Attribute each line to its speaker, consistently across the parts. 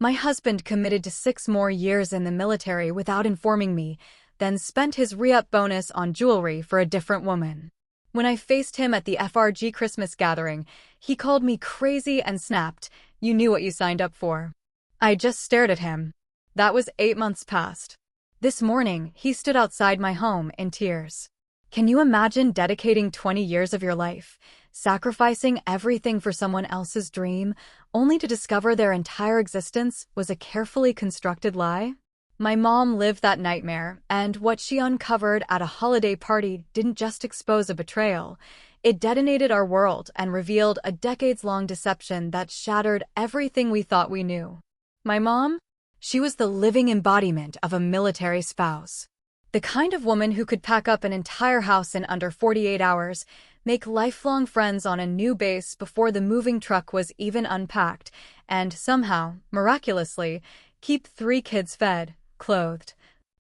Speaker 1: My husband committed to 6 more years in the military without informing me, then spent his re-up bonus on jewelry for a different woman. When I faced him at the FRG Christmas gathering, he called me crazy and snapped, "You knew what you signed up for." I just stared at him. That was 8 months past. This morning, he stood outside my home in tears. Can you imagine dedicating 20 years of your life, sacrificing everything for someone else's dream, only to discover their entire existence was a carefully constructed lie? My mom lived that nightmare, and what she uncovered at a holiday party didn't just expose a betrayal. It detonated our world and revealed a decades-long deception that shattered everything we thought we knew. My mom? She was the living embodiment of a military spouse. The kind of woman who could pack up an entire house in under 48 hours, make lifelong friends on a new base before the moving truck was even unpacked, and somehow, miraculously, keep 3 kids fed, clothed,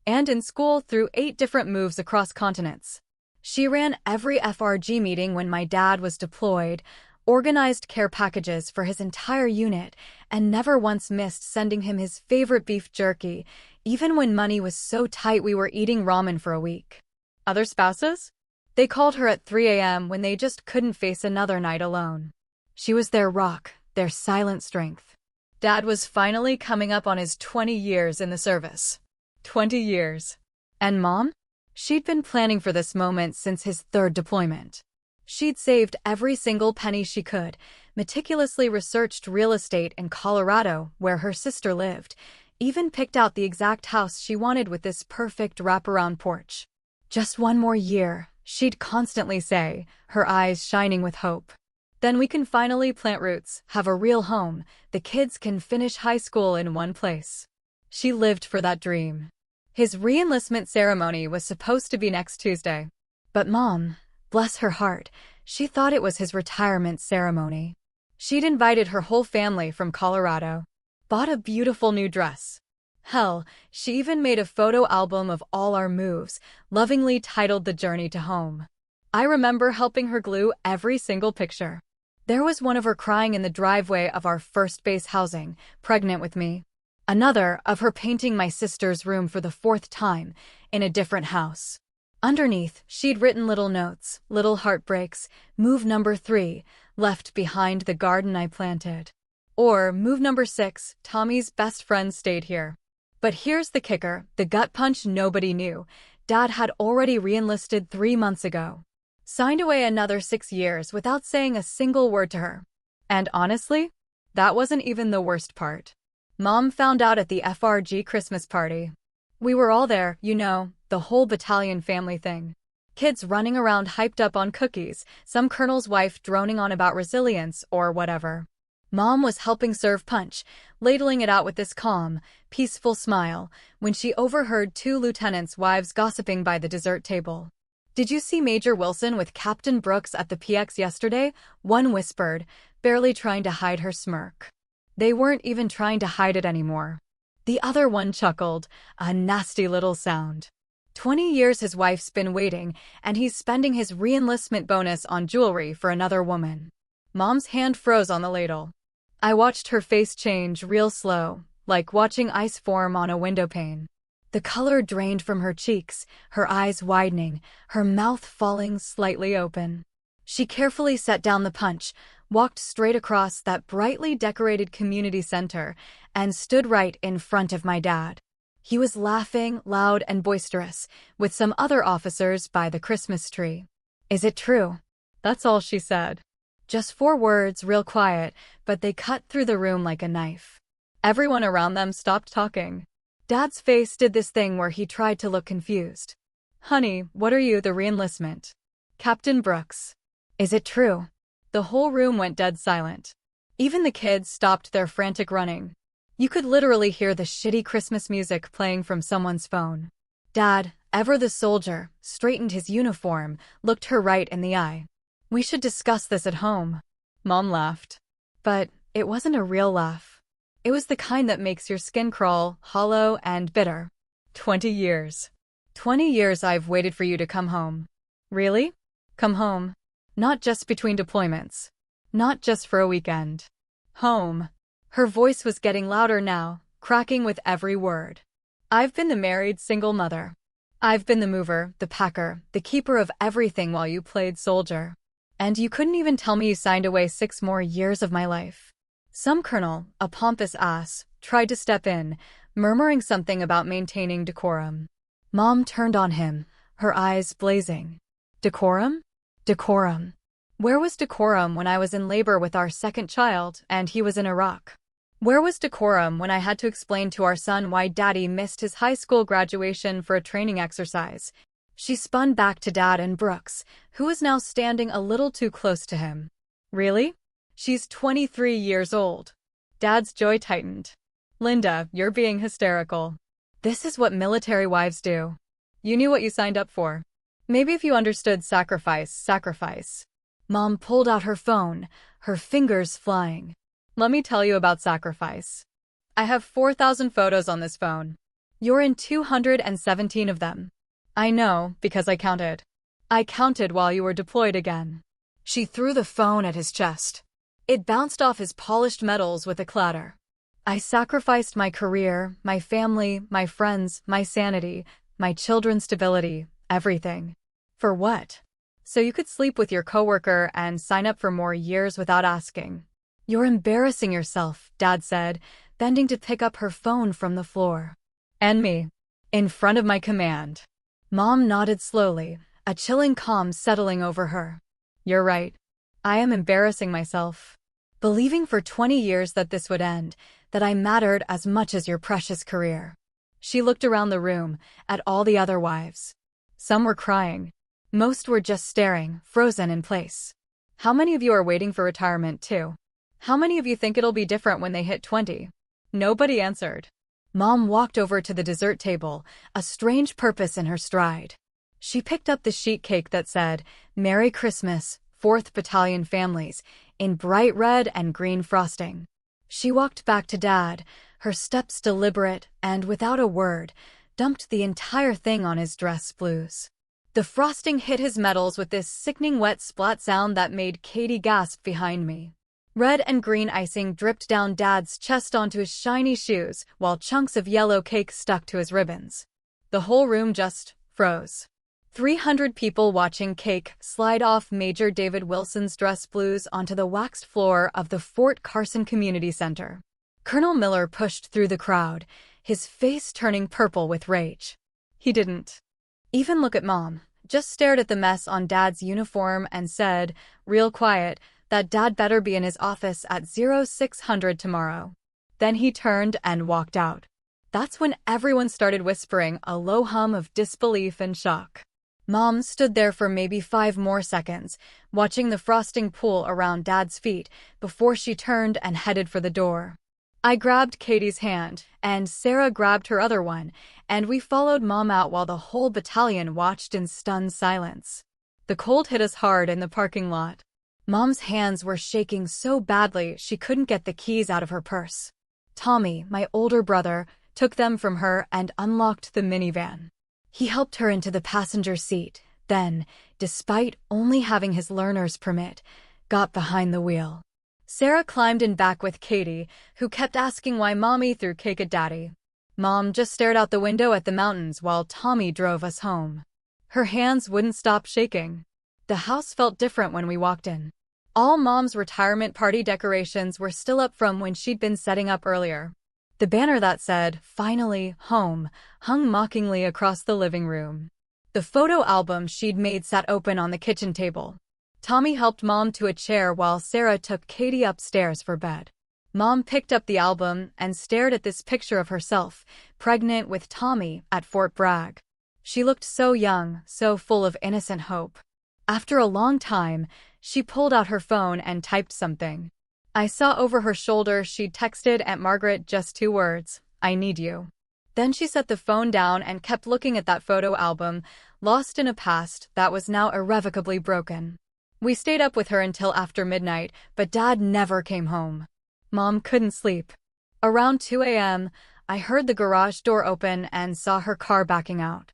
Speaker 1: and in school through 8 different moves across continents. She ran every FRG meeting when my dad was deployed, organized care packages for his entire unit, and never once missed sending him his favorite beef jerky, even when money was so tight we were eating ramen for a week. Other spouses? They called her at 3 a.m. when they just couldn't face another night alone. She was their rock, their silent strength. Dad was finally coming up on his 20 years in the service. 20 years. And Mom? She'd been planning for this moment since his 3rd deployment. She'd saved every single penny she could, meticulously researched real estate in Colorado, where her sister lived, even picked out the exact house she wanted with this perfect wraparound porch. Just 1 more year, she'd constantly say, her eyes shining with hope. Then we can finally plant roots, have a real home, the kids can finish high school in one place. She lived for that dream. His re-enlistment ceremony was supposed to be next Tuesday. But Mom, bless her heart, she thought it was his retirement ceremony. She'd invited her whole family from Colorado. Bought a beautiful new dress. Hell, she even made a photo album of all our moves, lovingly titled The Journey to Home. I remember helping her glue every single picture. There was one of her crying in the driveway of our first base housing, pregnant with me. Another of her painting my sister's room for the 4th time, in a different house. Underneath, she'd written little notes, little heartbreaks, move number 3, left behind the garden I planted. Or move number 6, Tommy's best friend stayed here. But here's the kicker, the gut punch nobody knew. Dad had already re-enlisted 3 months ago. Signed away another 6 years without saying a single word to her. And honestly, that wasn't even the worst part. Mom found out at the FRG Christmas party. We were all there, you know, the whole battalion family thing. Kids running around hyped up on cookies, some colonel's wife droning on about resilience or whatever. Mom was helping serve punch, ladling it out with this calm, peaceful smile, when she overheard 2 lieutenants' wives gossiping by the dessert table. "Did you see Major Wilson with Captain Brooks at the PX yesterday?" one whispered, barely trying to hide her smirk. They weren't even trying to hide it anymore. The other one chuckled, a nasty little sound. 20 years his wife's been waiting, and he's spending his re-enlistment bonus on jewelry for another woman. Mom's hand froze on the ladle. I watched her face change real slow, like watching ice form on a window pane. The color drained from her cheeks, her eyes widening, her mouth falling slightly open. She carefully set down the punch, walked straight across that brightly decorated community center, and stood right in front of my dad. He was laughing, loud and boisterous, with some other officers by the Christmas tree. "Is it true?" That's all she said. Just 4 words, real quiet, but they cut through the room like a knife. Everyone around them stopped talking. Dad's face did this thing where he tried to look confused. "Honey, what are you, the re-enlistment?" "Captain Brooks." "Is it true?" The whole room went dead silent. Even the kids stopped their frantic running. You could literally hear the shitty Christmas music playing from someone's phone. Dad, ever the soldier, straightened his uniform, looked her right in the eye. "We should discuss this at home." Mom laughed. But it wasn't a real laugh. It was the kind that makes your skin crawl, hollow and bitter. 20 years. 20 years I've waited for you to come home. Really? Come home. Not just between deployments. Not just for a weekend. Home. Her voice was getting louder now, cracking with every word. I've been the married single mother. I've been the mover, the packer, the keeper of everything while you played soldier. And you couldn't even tell me you signed away 6 more years of my life. Some colonel, a pompous ass, tried to step in, murmuring something about maintaining decorum. Mom turned on him, her eyes blazing. Decorum? Decorum. Where was decorum when I was in labor with our second child and he was in Iraq? Where was decorum when I had to explain to our son why Daddy missed his high school graduation for a training exercise? She spun back to Dad and Brooks, who was now standing a little too close to him. Really? She's 23 years old. Dad's jaw tightened. Linda, you're being hysterical. This is what military wives do. You knew what you signed up for. Maybe if you understood sacrifice. Mom pulled out her phone, her fingers flying. Let me tell you about sacrifice. I have 4,000 photos on this phone. You're in 217 of them. I know, because I counted. I counted while you were deployed again. She threw the phone at his chest. It bounced off his polished metals with a clatter. I sacrificed my career, my family, my friends, my sanity, my children's stability, everything. For what? So you could sleep with your coworker and sign up for more years without asking. You're embarrassing yourself, Dad said, bending to pick up her phone from the floor. And me. In front of my command. Mom nodded slowly, a chilling calm settling over her. You're right. I am embarrassing myself. Believing for 20 years that this would end, that I mattered as much as your precious career. She looked around the room, at all the other wives. Some were crying. Most were just staring, frozen in place. How many of you are waiting for retirement too? How many of you think it'll be different when they hit 20? Nobody answered. Mom walked over to the dessert table, a strange purpose in her stride. She picked up the sheet cake that said, Merry Christmas, 4th Battalion Families, in bright red and green frosting. She walked back to Dad, her steps deliberate, and without a word, dumped the entire thing on his dress blues. The frosting hit his metals with this sickening wet splat sound that made Katie gasp behind me. Red and green icing dripped down Dad's chest onto his shiny shoes, while chunks of yellow cake stuck to his ribbons. The whole room just froze. 300 people watching cake slide off Major David Wilson's dress blues onto the waxed floor of the Fort Carson Community Center. Colonel Miller pushed through the crowd, his face turning purple with rage. He didn't even look at Mom, just stared at the mess on Dad's uniform and said, real quiet, that Dad better be in his office at 0600 tomorrow. Then he turned and walked out. That's when everyone started whispering, a low hum of disbelief and shock. Mom stood there for maybe 5 more seconds, watching the frosting pool around Dad's feet before she turned and headed for the door. I grabbed Katie's hand, and Sarah grabbed her other one, and we followed Mom out while the whole battalion watched in stunned silence. The cold hit us hard in the parking lot. Mom's hands were shaking so badly she couldn't get the keys out of her purse. Tommy, my older brother, took them from her and unlocked the minivan. He helped her into the passenger seat, then, despite only having his learner's permit, got behind the wheel. Sarah climbed in back with Katie, who kept asking why Mommy threw cake at Daddy. Mom just stared out the window at the mountains while Tommy drove us home. Her hands wouldn't stop shaking. The house felt different when we walked in. All Mom's retirement party decorations were still up from when she'd been setting up earlier. The banner that said, "Finally, Home," hung mockingly across the living room. The photo album she'd made sat open on the kitchen table. Tommy helped Mom to a chair while Sarah took Katie upstairs for bed. Mom picked up the album and stared at this picture of herself, pregnant with Tommy, at Fort Bragg. She looked so young, so full of innocent hope. After a long time, she pulled out her phone and typed something. I saw over her shoulder she'd texted Aunt Margaret just 2 words, "I need you." Then she set the phone down and kept looking at that photo album, lost in a past that was now irrevocably broken. We stayed up with her until after midnight, but Dad never came home. Mom couldn't sleep. Around 2 a.m., I heard the garage door open and saw her car backing out.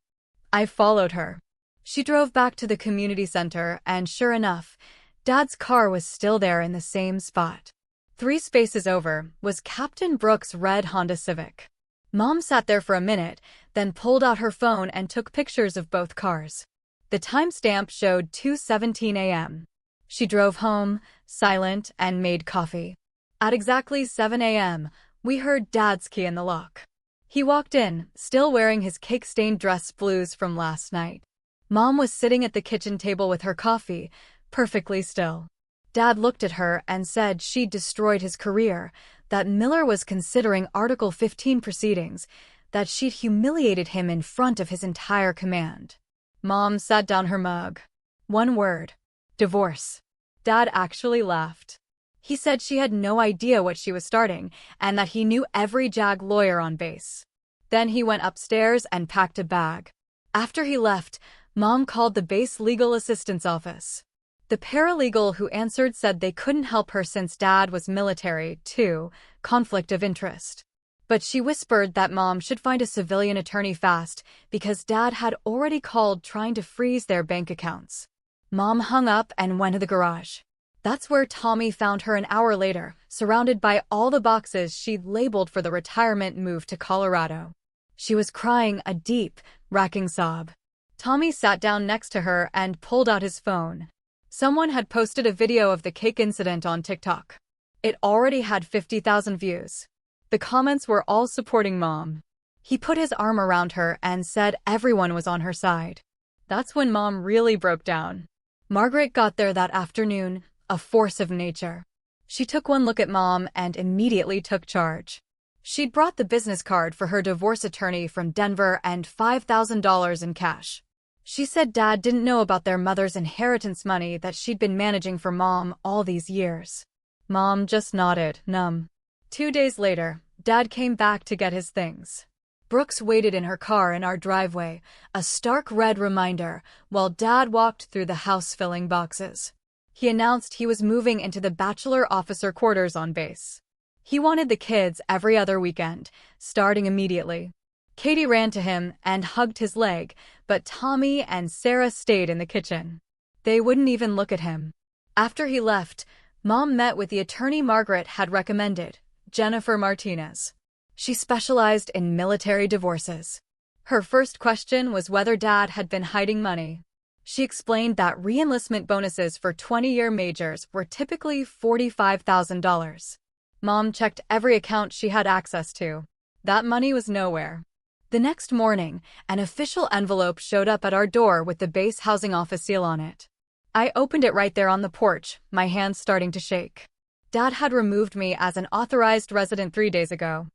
Speaker 1: I followed her. She drove back to the community center, and sure enough, Dad's car was still there in the same spot. 3 spaces over was Captain Brooks' red Honda Civic. Mom sat there for a minute, then pulled out her phone and took pictures of both cars. The timestamp showed 2:17 a.m. She drove home, silent, and made coffee. At exactly 7 a.m., we heard Dad's key in the lock. He walked in, still wearing his cake-stained dress blues from last night. Mom was sitting at the kitchen table with her coffee, perfectly still. Dad looked at her and said she'd destroyed his career, that Miller was considering Article 15 proceedings, that she'd humiliated him in front of his entire command. Mom sat down her mug. One word. Divorce. Dad actually laughed. He said she had no idea what she was starting, and that he knew every JAG lawyer on base. Then he went upstairs and packed a bag. After he left, Mom called the base legal assistance office. The paralegal who answered said they couldn't help her since Dad was military, too, conflict of interest. But she whispered that Mom should find a civilian attorney fast because Dad had already called trying to freeze their bank accounts. Mom hung up and went to the garage. That's where Tommy found her an hour later, surrounded by all the boxes she'd labeled for the retirement move to Colorado. She was crying a deep, racking sob. Tommy sat down next to her and pulled out his phone. Someone had posted a video of the cake incident on TikTok. It already had 50,000 views. The comments were all supporting Mom. He put his arm around her and said everyone was on her side. That's when Mom really broke down. Margaret got there that afternoon, a force of nature. She took one look at Mom and immediately took charge. She'd brought the business card for her divorce attorney from Denver and $5,000 in cash. She said Dad didn't know about their mother's inheritance money that she'd been managing for Mom all these years. Mom just nodded, numb. 2 days later, Dad came back to get his things. Brooks waited in her car in our driveway, a stark red reminder, while Dad walked through the house filling boxes. He announced he was moving into the bachelor officer quarters on base. He wanted the kids every other weekend, starting immediately. Katie ran to him and hugged his leg, but Tommy and Sarah stayed in the kitchen. They wouldn't even look at him. After he left, Mom met with the attorney Margaret had recommended, Jennifer Martinez. She specialized in military divorces. Her first question was whether Dad had been hiding money. She explained that re-enlistment bonuses for 20-year majors were typically $45,000. Mom checked every account she had access to. That money was nowhere. The next morning, an official envelope showed up at our door with the base housing office seal on it. I opened it right there on the porch, my hands starting to shake. Dad had removed me as an authorized resident 3 days ago.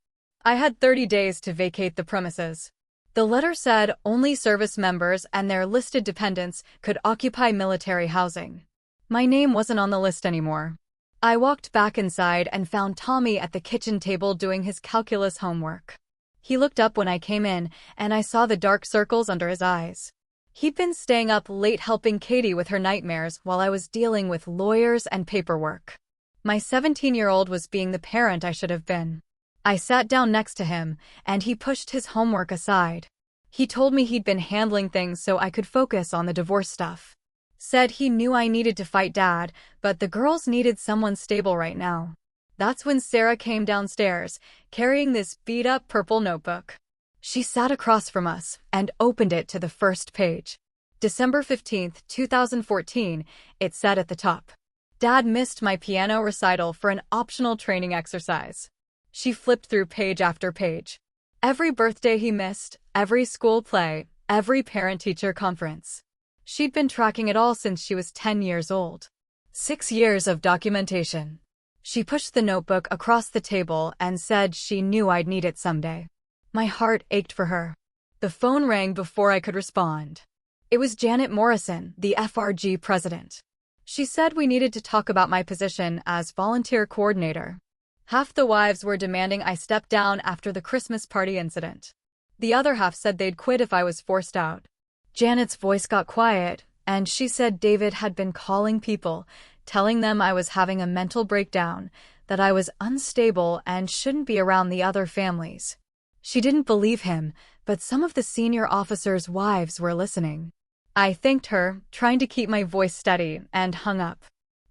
Speaker 1: I had 30 days to vacate the premises. The letter said only service members and their listed dependents could occupy military housing. My name wasn't on the list anymore. I walked back inside and found Tommy at the kitchen table doing his calculus homework. He looked up when I came in, and I saw the dark circles under his eyes. He'd been staying up late helping Katie with her nightmares while I was dealing with lawyers and paperwork. My 17-year-old was being the parent I should have been. I sat down next to him, and he pushed his homework aside. He told me he'd been handling things so I could focus on the divorce stuff. Said he knew I needed to fight Dad, but the girls needed someone stable right now. That's when Sarah came downstairs, carrying this beat-up purple notebook. She sat across from us and opened it to the first page. December 15, 2014, it said at the top. Dad missed my piano recital for an optional training exercise. She flipped through page after page. Every birthday he missed, every school play, every parent-teacher conference. She'd been tracking it all since she was 10 years old. 6 years of documentation. She pushed the notebook across the table and said she knew I'd need it someday. My heart ached for her. The phone rang before I could respond. It was Janet Morrison, the FRG president. She said we needed to talk about my position as volunteer coordinator. Half the wives were demanding I step down after the Christmas party incident. The other half said they'd quit if I was forced out. Janet's voice got quiet, and she said David had been calling people, telling them I was having a mental breakdown, that I was unstable and shouldn't be around the other families. She didn't believe him, but some of the senior officers' wives were listening. I thanked her, trying to keep my voice steady, and hung up.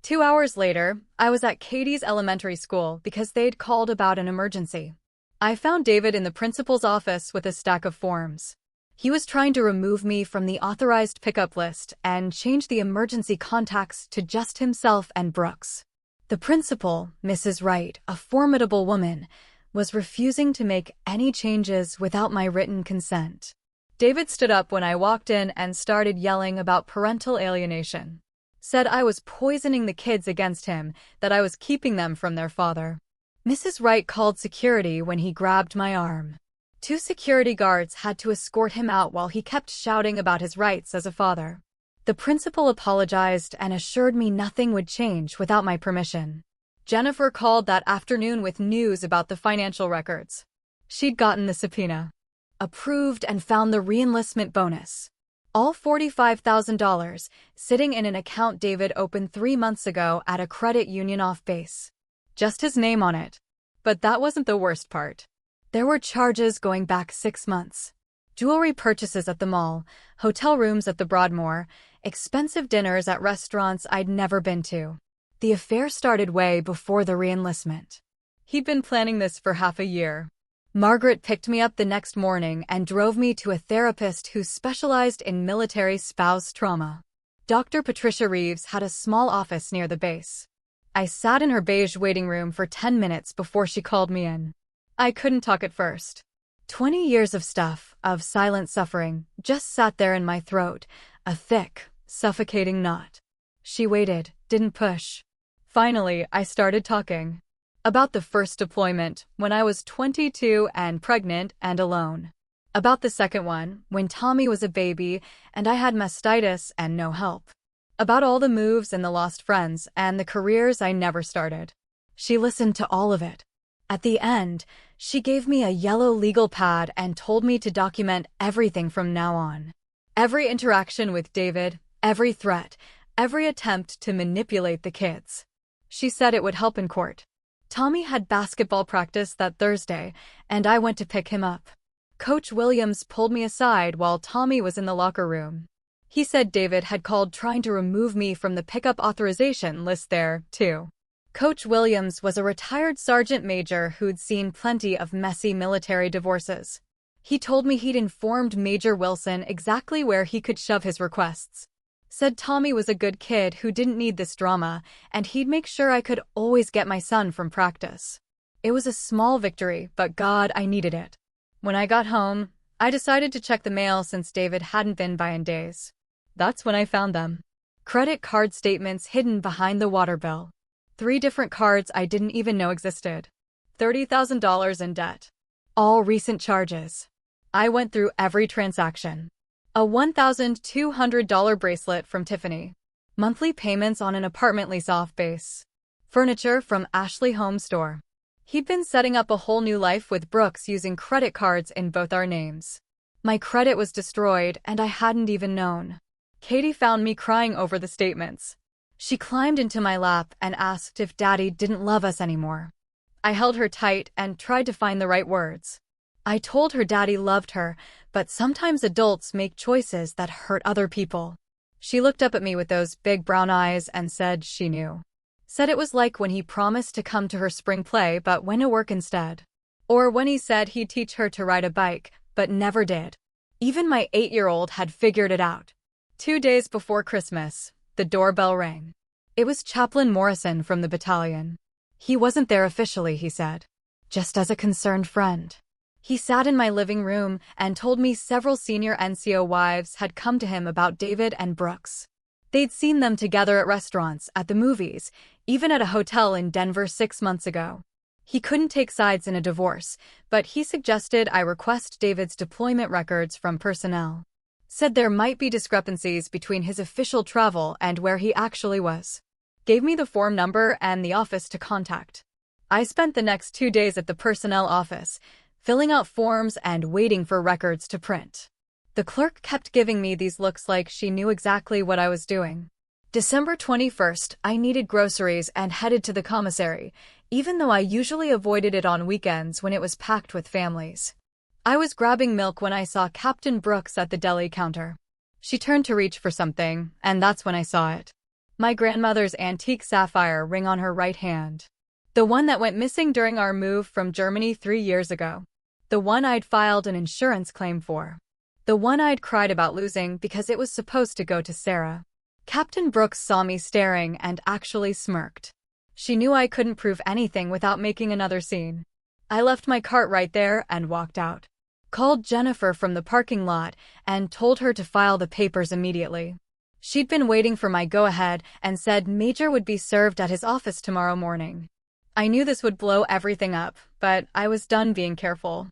Speaker 1: 2 hours later, I was at Katie's elementary school because they'd called about an emergency. I found David in the principal's office with a stack of forms. He was trying to remove me from the authorized pickup list and change the emergency contacts to just himself and Brooks. The principal, Mrs. Wright, a formidable woman, was refusing to make any changes without my written consent. David stood up when I walked in and started yelling about parental alienation. Said I was poisoning the kids against him, that I was keeping them from their father. Mrs. Wright called security when he grabbed my arm. 2 security guards had to escort him out while he kept shouting about his rights as a father. The principal apologized and assured me nothing would change without my permission. Jennifer called that afternoon with news about the financial records. She'd gotten the subpoena approved and found the reenlistment bonus. All $45,000 sitting in an account David opened 3 months ago at a credit union off base. Just his name on it. But that wasn't the worst part. There were charges going back 6 months. Jewelry purchases at the mall, hotel rooms at the Broadmoor, expensive dinners at restaurants I'd never been to. The affair started way before the reenlistment. He'd been planning this for half a year. Margaret picked me up the next morning and drove me to a therapist who specialized in military spouse trauma. Dr. Patricia Reeves had a small office near the base. I sat in her beige waiting room for 10 minutes before she called me in. I couldn't talk at first. 20 years of stuff, of silent suffering, just sat there in my throat, a thick, suffocating knot. She waited, didn't push. Finally, I started talking. About the first deployment, when I was 22 and pregnant and alone. About the second one, when Tommy was a baby and I had mastitis and no help. About all the moves and the lost friends and the careers I never started. She listened to all of it. At the end, she gave me a yellow legal pad and told me to document everything from now on. Every interaction with David, every threat, every attempt to manipulate the kids. She said it would help in court. Tommy had basketball practice that Thursday, and I went to pick him up. Coach Williams pulled me aside while Tommy was in the locker room. He said David had called trying to remove me from the pickup authorization list there, too. Coach Williams was a retired sergeant major who'd seen plenty of messy military divorces. He told me he'd informed Major Wilson exactly where he could shove his requests. Said Tommy was a good kid who didn't need this drama, and he'd make sure I could always get my son from practice. It was a small victory, but God, I needed it. When I got home, I decided to check the mail since David hadn't been by in days. That's when I found them. Credit card statements hidden behind the water bill. 3 different cards I didn't even know existed. $30,000 in debt. All recent charges. I went through every transaction. A $1,200 bracelet from Tiffany. Monthly payments on an apartment lease off base. Furniture from Ashley Home Store. He'd been setting up a whole new life with Brooks using credit cards in both our names. My credit was destroyed and I hadn't even known. Katie found me crying over the statements. She climbed into my lap and asked if Daddy didn't love us anymore. I held her tight and tried to find the right words. I told her Daddy loved her, but sometimes adults make choices that hurt other people. She looked up at me with those big brown eyes and said she knew. Said it was like when he promised to come to her spring play but went to work instead. Or when he said he'd teach her to ride a bike, but never did. Even my 8-year-old had figured it out. 2 days before Christmas, the doorbell rang. It was Chaplain Morrison from the battalion. He wasn't there officially, he said. Just as a concerned friend. He sat in my living room and told me several senior NCO wives had come to him about David and Brooks. They'd seen them together at restaurants, at the movies, even at a hotel in Denver 6 months ago. He couldn't take sides in a divorce, but he suggested I request David's deployment records from personnel. Said there might be discrepancies between his official travel and where he actually was. Gave me the form number and the office to contact. I spent the next 2 days at the personnel office, filling out forms and waiting for records to print. The clerk kept giving me these looks like she knew exactly what I was doing. December 21st, I needed groceries and headed to the commissary, even though I usually avoided it on weekends when it was packed with families. I was grabbing milk when I saw Captain Brooks at the deli counter. She turned to reach for something, and that's when I saw it. My grandmother's antique sapphire ring on her right hand. The one that went missing during our move from Germany 3 years ago. The one I'd filed an insurance claim for. The one I'd cried about losing because it was supposed to go to Sarah. Captain Brooks saw me staring and actually smirked. She knew I couldn't prove anything without making another scene. I left my cart right there and walked out. Called Jennifer from the parking lot and told her to file the papers immediately. She'd been waiting for my go-ahead and said Major would be served at his office tomorrow morning. I knew this would blow everything up, but I was done being careful.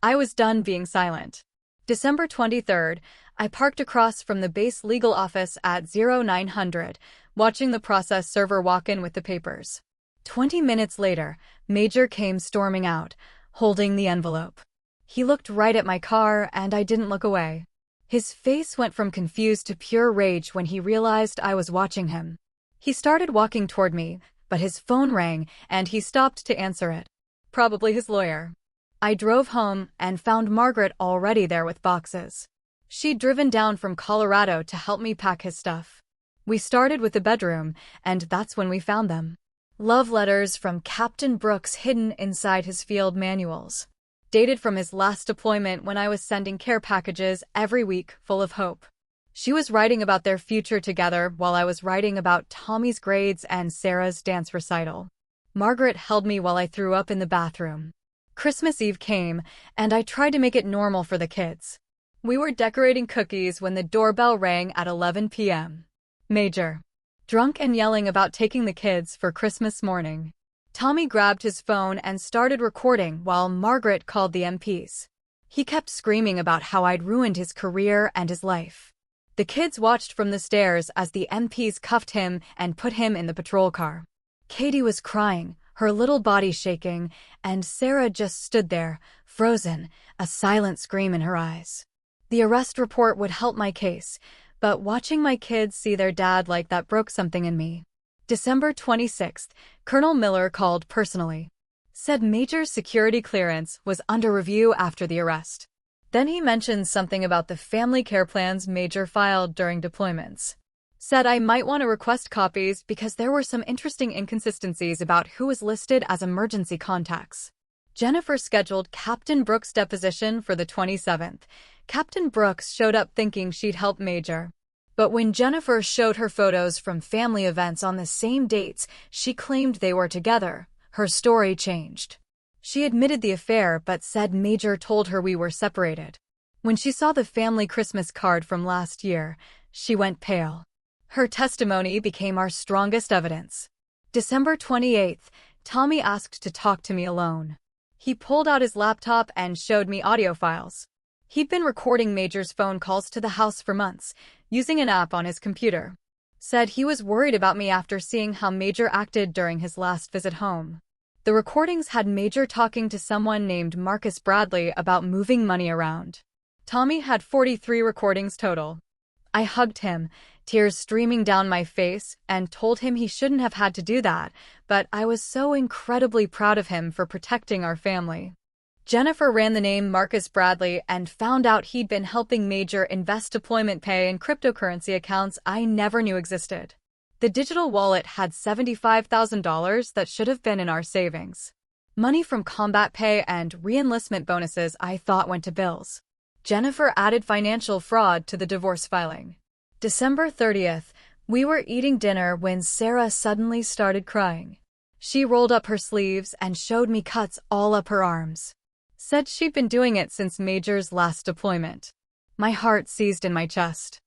Speaker 1: I was done being silent. December 23rd, I parked across from the base legal office at 0900, watching the process server walk in with the papers. 20 minutes later, Major came storming out, holding the envelope. He looked right at my car, and I didn't look away. His face went from confused to pure rage when he realized I was watching him. He started walking toward me, but his phone rang, and he stopped to answer it. Probably his lawyer. I drove home and found Margaret already there with boxes. She'd driven down from Colorado to help me pack his stuff. We started with the bedroom, and that's when we found them. Love letters from Captain Brooks hidden inside his field manuals. Dated from his last deployment when I was sending care packages every week full of hope. She was writing about their future together while I was writing about Tommy's grades and Sarah's dance recital. Margaret held me while I threw up in the bathroom. Christmas Eve came, and I tried to make it normal for the kids. We were decorating cookies when the doorbell rang at 11 p.m. Major. Drunk and yelling about taking the kids for Christmas morning. Tommy grabbed his phone and started recording while Margaret called the MPs. He kept screaming about how I'd ruined his career and his life. The kids watched from the stairs as the MPs cuffed him and put him in the patrol car. Katie was crying, her little body shaking, and Sarah just stood there, frozen, a silent scream in her eyes. The arrest report would help my case, but watching my kids see their dad like that broke something in me. December 26th, Colonel Miller called personally. Said Major's security clearance was under review after the arrest. Then he mentioned something about the family care plans Major filed during deployments. Said I might want to request copies because there were some interesting inconsistencies about who was listed as emergency contacts. Jennifer scheduled Captain Brooks' deposition for the 27th. Captain Brooks showed up thinking she'd help Major. But when Jennifer showed her photos from family events on the same dates she claimed they were together, her story changed. She admitted the affair but said Major told her we were separated. When she saw the family Christmas card from last year, she went pale. Her testimony became our strongest evidence. December 28th, Tommy asked to talk to me alone. He pulled out his laptop and showed me audio files. He'd been recording Major's phone calls to the house for months, using an app on his computer. Said he was worried about me after seeing how Major acted during his last visit home. The recordings had Major talking to someone named Marcus Bradley about moving money around. Tommy had 43 recordings total. I hugged him, tears streaming down my face, and told him he shouldn't have had to do that, but I was so incredibly proud of him for protecting our family. Jennifer ran the name Marcus Bradley and found out he'd been helping Major invest deployment pay in cryptocurrency accounts I never knew existed. The digital wallet had $75,000 that should have been in our savings. Money from combat pay and re-enlistment bonuses I thought went to bills. Jennifer added financial fraud to the divorce filing. December 30th, we were eating dinner when Sarah suddenly started crying. She rolled up her sleeves and showed me cuts all up her arms. Said she'd been doing it since Major's last deployment. My heart seized in my chest.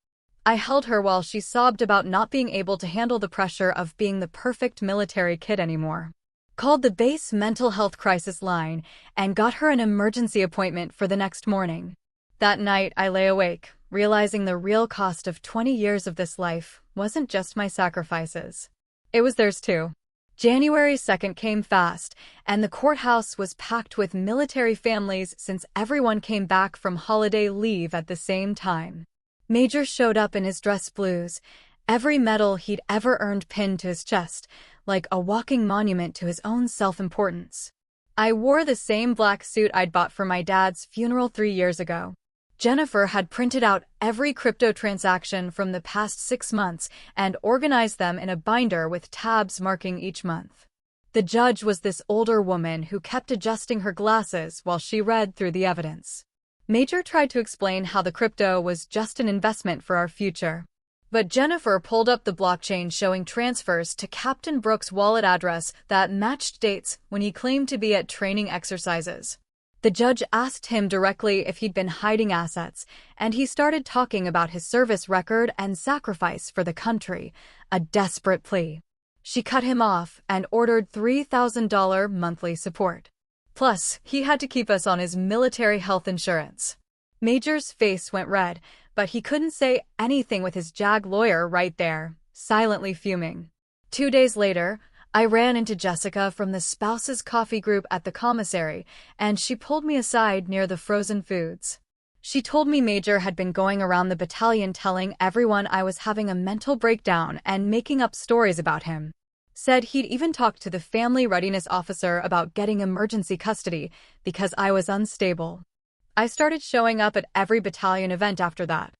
Speaker 1: I held her while she sobbed about not being able to handle the pressure of being the perfect military kid anymore. Called the base mental health crisis line and got her an emergency appointment for the next morning. That night I lay awake, realizing the real cost of 20 years of this life wasn't just my sacrifices. It was theirs too. January 2nd came fast, and the courthouse was packed with military families since everyone came back from holiday leave at the same time. Major showed up in his dress blues, every medal he'd ever earned pinned to his chest, like a walking monument to his own self-importance. I wore the same black suit I'd bought for my dad's funeral 3 years ago. Jennifer had printed out every crypto transaction from the past 6 months and organized them in a binder with tabs marking each month. The judge was this older woman who kept adjusting her glasses while she read through the evidence. Major tried to explain how the crypto was just an investment for our future. But Jennifer pulled up the blockchain showing transfers to Captain Brooks' wallet address that matched dates when he claimed to be at training exercises. The judge asked him directly if he'd been hiding assets, and he started talking about his service record and sacrifice for the country, a desperate plea. She cut him off and ordered $3,000 monthly support. Plus, he had to keep us on his military health insurance. Major's face went red, but he couldn't say anything with his JAG lawyer right there, silently fuming. 2 days later, I ran into Jessica from the spouses coffee group at the commissary, and she pulled me aside near the frozen foods. She told me Major had been going around the battalion telling everyone I was having a mental breakdown and making up stories about him. Said he'd even talked to the family readiness officer about getting emergency custody because I was unstable. I started showing up at every battalion event after that.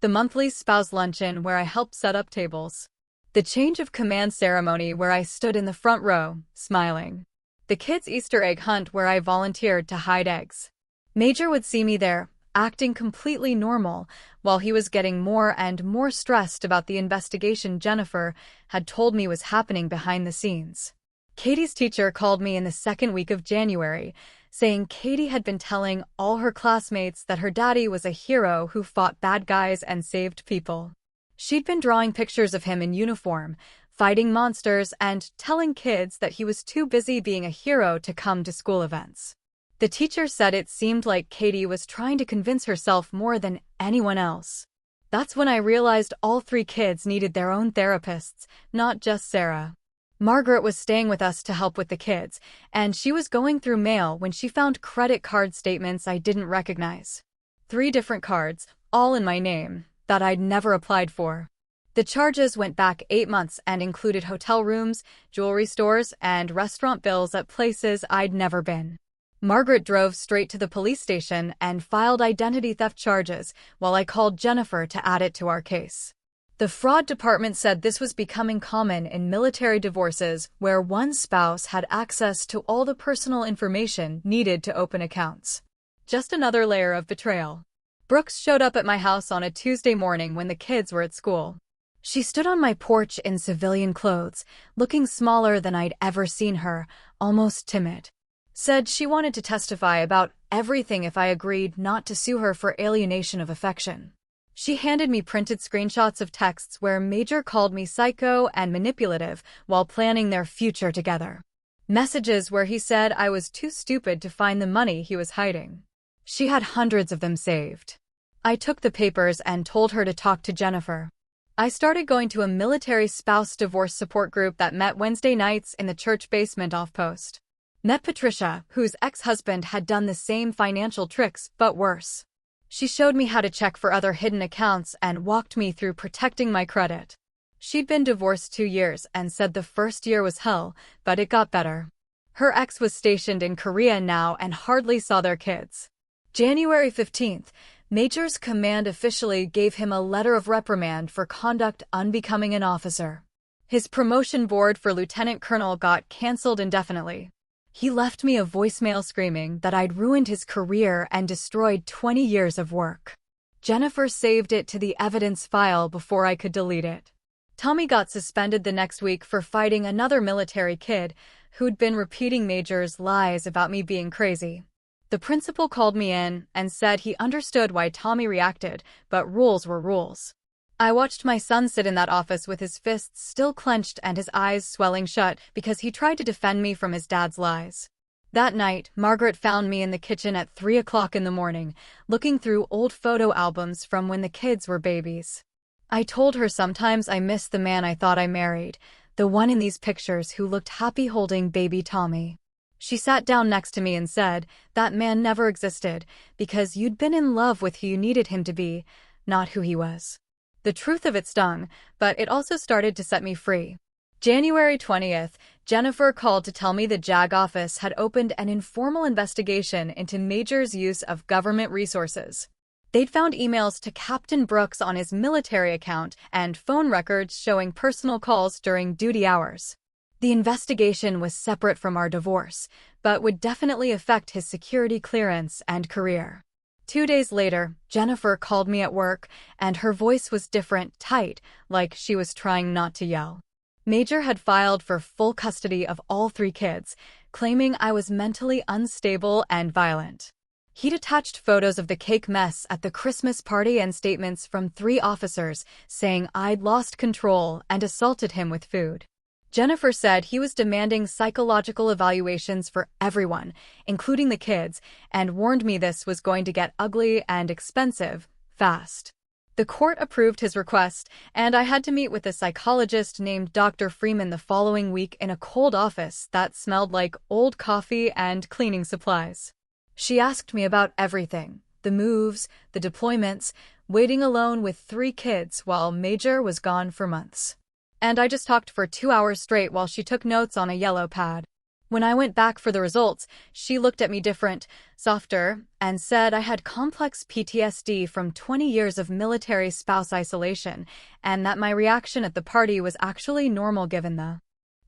Speaker 1: The monthly spouse luncheon where I helped set up tables. The change of command ceremony where I stood in the front row, smiling. The kids' Easter egg hunt where I volunteered to hide eggs. Major would see me there, acting completely normal, while he was getting more and more stressed about the investigation Jennifer had told me was happening behind the scenes. Katie's teacher called me in the second week of January, saying Katie had been telling all her classmates that her daddy was a hero who fought bad guys and saved people. She'd been drawing pictures of him in uniform, fighting monsters, and telling kids that he was too busy being a hero to come to school events. The teacher said it seemed like Katie was trying to convince herself more than anyone else. That's when I realized all 3 kids needed their own therapists, not just Sarah. Margaret was staying with us to help with the kids, and she was going through mail when she found credit card statements I didn't recognize. 3 different cards, all in my name, that I'd never applied for. The charges went back 8 months and included hotel rooms, jewelry stores, and restaurant bills at places I'd never been. Margaret drove straight to the police station and filed identity theft charges while I called Jennifer to add it to our case. The fraud department said this was becoming common in military divorces where one spouse had access to all the personal information needed to open accounts. Just another layer of betrayal. Brooks showed up at my house on a Tuesday morning when the kids were at school. She stood on my porch in civilian clothes, looking smaller than I'd ever seen her, almost timid. Said she wanted to testify about everything if I agreed not to sue her for alienation of affection. She handed me printed screenshots of texts where Major called me psycho and manipulative while planning their future together. Messages where he said I was too stupid to find the money he was hiding. She had hundreds of them saved. I took the papers and told her to talk to Jennifer. I started going to a military spouse divorce support group that met Wednesday nights in the church basement off post. Met Patricia, whose ex-husband had done the same financial tricks, but worse. She showed me how to check for other hidden accounts and walked me through protecting my credit. She'd been divorced 2 years and said the first year was hell, but it got better. Her ex was stationed in Korea now and hardly saw their kids. January 15th, Major's command officially gave him a letter of reprimand for conduct unbecoming an officer. His promotion board for lieutenant colonel got canceled indefinitely. He left me a voicemail screaming that I'd ruined his career and destroyed 20 years of work. Jennifer saved it to the evidence file before I could delete it. Tommy got suspended the next week for fighting another military kid who'd been repeating Major's lies about me being crazy. The principal called me in and said he understood why Tommy reacted, but rules were rules. I watched my son sit in that office with his fists still clenched and his eyes swelling shut because he tried to defend me from his dad's lies. That night, Margaret found me in the kitchen at 3 o'clock in the morning, looking through old photo albums from when the kids were babies. I told her sometimes I miss the man I thought I married, the one in these pictures who looked happy holding baby Tommy. She sat down next to me and said, "That man never existed, because you'd been in love with who you needed him to be, not who he was." The truth of it stung, but it also started to set me free. January 20th, Jennifer called to tell me the JAG office had opened an informal investigation into Major's use of government resources. They'd found emails to Captain Brooks on his military account and phone records showing personal calls during duty hours. The investigation was separate from our divorce, but would definitely affect his security clearance and career. 2 days later, Jennifer called me at work, and her voice was different, tight, like she was trying not to yell. Major had filed for full custody of all 3 kids, claiming I was mentally unstable and violent. He'd attached photos of the cake mess at the Christmas party and statements from 3 officers saying I'd lost control and assaulted him with food. Jennifer said he was demanding psychological evaluations for everyone, including the kids, and warned me this was going to get ugly and expensive, fast. The court approved his request, and I had to meet with a psychologist named Dr. Freeman the following week in a cold office that smelled like old coffee and cleaning supplies. She asked me about everything, the moves, the deployments, waiting alone with 3 kids while Major was gone for months. And I just talked for 2 hours straight while she took notes on a yellow pad. When I went back for the results, she looked at me different, softer, and said I had complex PTSD from 20 years of military spouse isolation, and that my reaction at the party was actually normal given the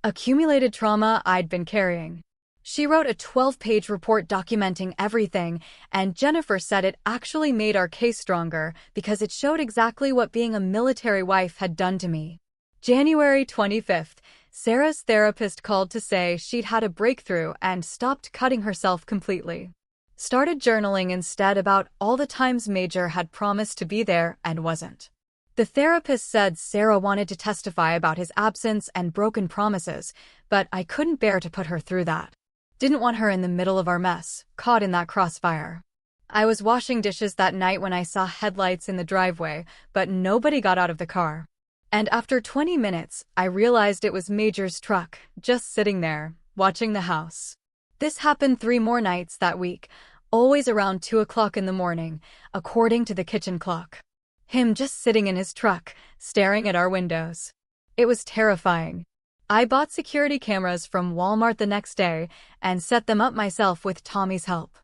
Speaker 1: accumulated trauma I'd been carrying. She wrote a 12-page report documenting everything, and Jennifer said it actually made our case stronger because it showed exactly what being a military wife had done to me. January 25th, Sarah's therapist called to say she'd had a breakthrough and stopped cutting herself completely. Started journaling instead about all the times Major had promised to be there and wasn't. The therapist said Sarah wanted to testify about his absence and broken promises, but I couldn't bear to put her through that. Didn't want her in the middle of our mess, caught in that crossfire. I was washing dishes that night when I saw headlights in the driveway, but nobody got out of the car. And after 20 minutes, I realized it was Major's truck, just sitting there, watching the house. This happened 3 more nights that week, always around 2 o'clock in the morning, according to the kitchen clock. Him just sitting in his truck, staring at our windows. It was terrifying. I bought security cameras from Walmart the next day and set them up myself with Tommy's help.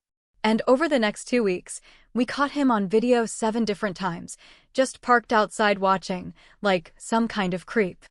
Speaker 1: And over the next 2 weeks, we caught him on video 7 different times, just parked outside watching, like some kind of creep.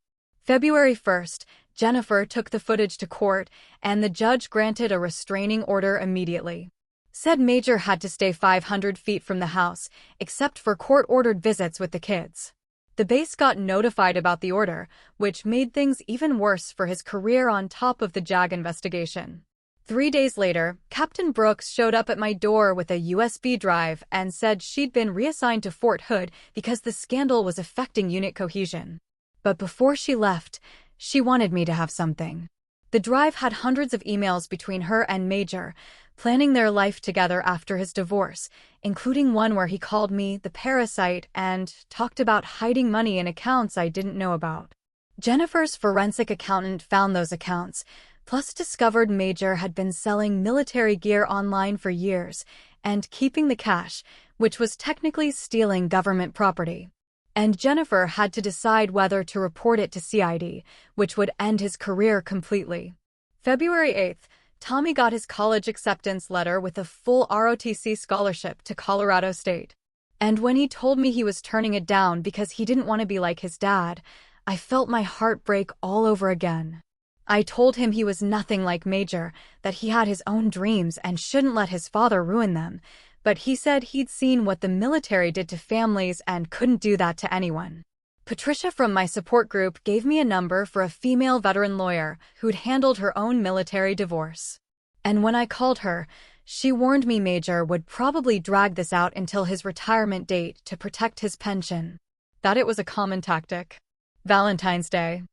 Speaker 1: February 1st, Jennifer took the footage to court, and the judge granted a restraining order immediately. Said Major had to stay 500 feet from the house, except for court-ordered visits with the kids. The base got notified about the order, which made things even worse for his career on top of the JAG investigation. 3 days later, Captain Brooks showed up at my door with a USB drive and said she'd been reassigned to Fort Hood because the scandal was affecting unit cohesion. But before she left, she wanted me to have something. The drive had hundreds of emails between her and Major, planning their life together after his divorce, including one where he called me the parasite and talked about hiding money in accounts I didn't know about. Jennifer's forensic accountant found those accounts, plus discovered Major had been selling military gear online for years and keeping the cash, which was technically stealing government property. And Jennifer had to decide whether to report it to CID, which would end his career completely. February 8th, Tommy got his college acceptance letter with a full ROTC scholarship to Colorado State. And when he told me he was turning it down because he didn't want to be like his dad, I felt my heart break all over again. I told him he was nothing like Major, that he had his own dreams and shouldn't let his father ruin them, but he said he'd seen what the military did to families and couldn't do that to anyone. Patricia from my support group gave me a number for a female veteran lawyer who'd handled her own military divorce. And when I called her, she warned me Major would probably drag this out until his retirement date to protect his pension. That it was a common tactic. Valentine's Day.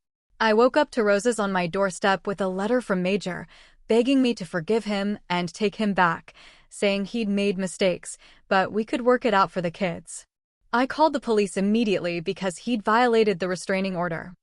Speaker 1: I woke up to roses on my doorstep with a letter from Major, begging me to forgive him and take him back, saying he'd made mistakes, but we could work it out for the kids. I called the police immediately because he'd violated the restraining order.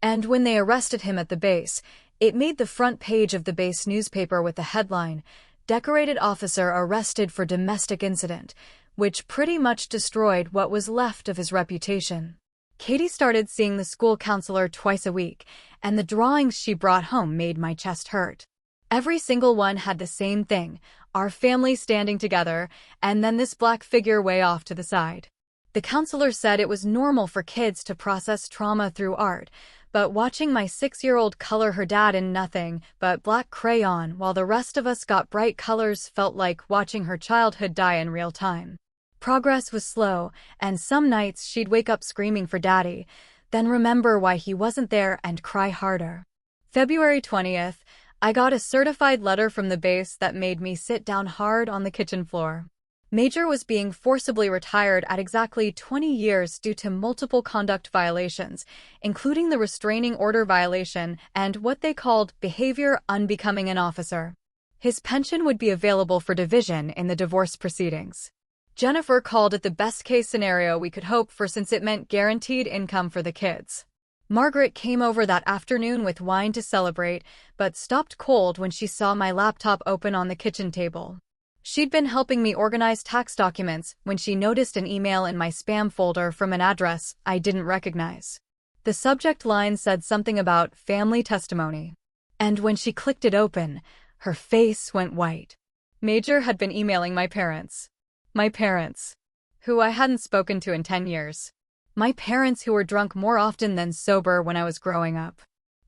Speaker 1: And when they arrested him at the base, it made the front page of the base newspaper with the headline, "Decorated Officer Arrested for Domestic Incident," which pretty much destroyed what was left of his reputation. Katie started seeing the school counselor twice a week, and the drawings she brought home made my chest hurt. Every single one had the same thing, our family standing together, and then this black figure way off to the side. The counselor said it was normal for kids to process trauma through art, but watching my 6-year-old color her dad in nothing but black crayon while the rest of us got bright colors felt like watching her childhood die in real time. Progress was slow, and some nights she'd wake up screaming for daddy, then remember why he wasn't there and cry harder. February 20th, I got a certified letter from the base that made me sit down hard on the kitchen floor. Major was being forcibly retired at exactly 20 years due to multiple conduct violations, including the restraining order violation and what they called behavior unbecoming an officer. His pension would be available for division in the divorce proceedings. Jennifer called it the best-case scenario we could hope for since it meant guaranteed income for the kids. Margaret came over that afternoon with wine to celebrate, but stopped cold when she saw my laptop open on the kitchen table. She'd been helping me organize tax documents when she noticed an email in my spam folder from an address I didn't recognize. The subject line said something about family testimony. And when she clicked it open, her face went white. Major had been emailing my parents. My parents, who I hadn't spoken to in 10 years. My parents who were drunk more often than sober when I was growing up.